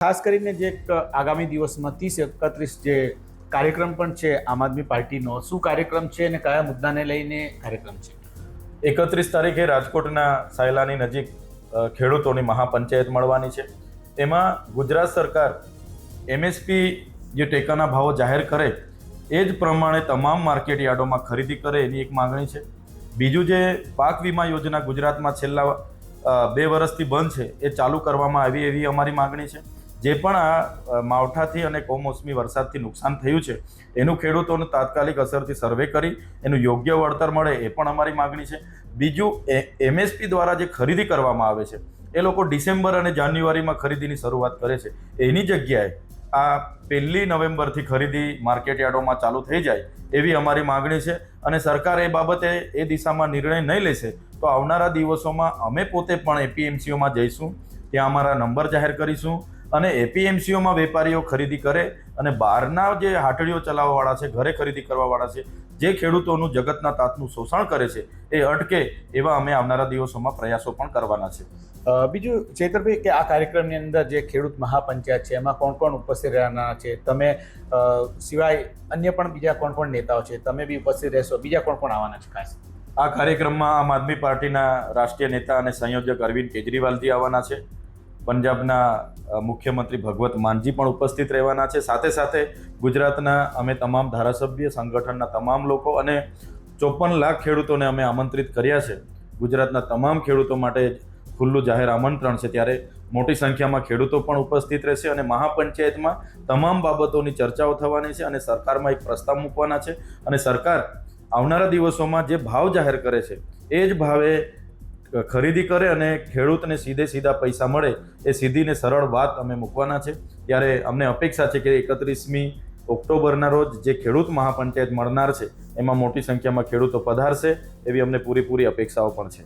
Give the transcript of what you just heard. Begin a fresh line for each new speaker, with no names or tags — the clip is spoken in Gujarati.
ખાસ કરીને જે આગામી દિવસમાં 30-31 જે કાર્યક્રમ પણ છે આમ આદમી પાર્ટીનો, શું કાર્યક્રમ છે અને કયા મુદ્દાને લઈને કાર્યક્રમ છે?
31 તારીખે રાજકોટના સાયલાની નજીક ખેડૂતોની મહાપંચાયત મળવાની છે. એમાં ગુજરાત સરકાર MSP જે ટેકાના ભાવો જાહેર કરે એ જ પ્રમાણે તમામ માર્કેટ યાર્ડોમાં ખરીદી કરે એની એક માંગણી છે. બીજું, જે પાક વીમા યોજના ગુજરાતમાં છેલ્લા 2 વર્ષથી બંધ છે એ ચાલુ કરવામાં આવી એવી અમારી માંગણી છે. જે પણ આ માવઠાથી અને કમોસમી વરસાદથી નુકસાન થયું છે એનું ખેડૂતોને તાત્કાલિક અસરથી સર્વે કરી એનું યોગ્ય વળતર મળે એ પણ અમારી માંગણી છે. બીજું, MSP દ્વારા જે ખરીદી કરવામાં આવે છે એ લોકો ડિસેમ્બર અને જાન્યુઆરીમાં ખરીદીની શરૂઆત કરે છે. એની જગ્યાએ આ 1 નવેમ્બરથી ખરીદી માર્કેટ યાર્ડોમાં ચાલુ થઈ જાય એવી અમારી માંગણી છે. અને સરકાર એ બાબતે એ દિશામાં નિર્ણય નહીં લેશે તો આવનારા દિવસોમાં અમે પોતે પણ APMCઓમાં જઈશું, ત્યાં અમારા નંબર જાહેર કરીશું અને APMCઓમાં વેપારીઓ ખરીદી કરે અને બહારના જે હાટડીઓ ચલાવવાવાળા છે, ઘરે ખરીદી કરવાવાળા છે, જે ખેડૂતોનું જગતના તાતનું શોષણ કરે છે એ અટકે એવા અમે આવનારા દિવસોમાં પ્રયાસો પણ કરવાના છે.
બીજું, ચૈતરભાઈ, કે આ કાર્યક્રમની અંદર જે ખેડૂત મહાપંચાયત છે એમાં કોણ કોણ ઉપસ્થિત રહેવાના છે? તમે સિવાય અન્ય પણ બીજા કોણ કોણ નેતાઓ છે, તમે બી ઉપસ્થિત રહેશો? બીજા કોણ કોણ આવવાના છે ખાસ
આ કાર્યક્રમમાં? આમ આદમી પાર્ટીના રાષ્ટ્રીય નેતા અને સંયોજક અરવિંદ કેજરીવાલજી આવવાના છે. પંજાબના મુખ્યમંત્રી ભગવત માનજી પણ ઉપસ્થિત રહેવાના છે. સાથે સાથે ગુજરાતના અમે તમામ ધારાસભ્ય, સંગઠનના તમામ લોકો અને 54 લાખ ખેડૂતોને અમે આમંત્રિત કર્યા છે. ગુજરાતના તમામ ખેડૂતો માટે ખુલ્લું જાહેર આમંત્રણ છે, ત્યારે મોટી સંખ્યામાં ખેડૂતો પણ ઉપસ્થિત રહેશે અને મહાપંચાયતમાં તમામ બાબતોની ચર્ચાઓ થવાની છે અને સરકારમાં એક પ્રસ્તાવ મૂકવાના છે. અને સરકાર આવનારા દિવસોમાં જે ભાવ જાહેર કરે છે એ જ ભાવે ખરીદી કરે અને ખેડૂતને સીધા પૈસા મળે એ સીધી ને સરળ વાત અમે મૂકવાના છે. ત્યારે અમને અપેક્ષા છે કે 31મી ઓક્ટોબરના રોજ જે ખેડૂત મહાપંચાયત મળનાર છે એમાં મોટી સંખ્યામાં ખેડૂતો પધારશે એવી અમને પૂરેપૂરી અપેક્ષાઓ પણ છે.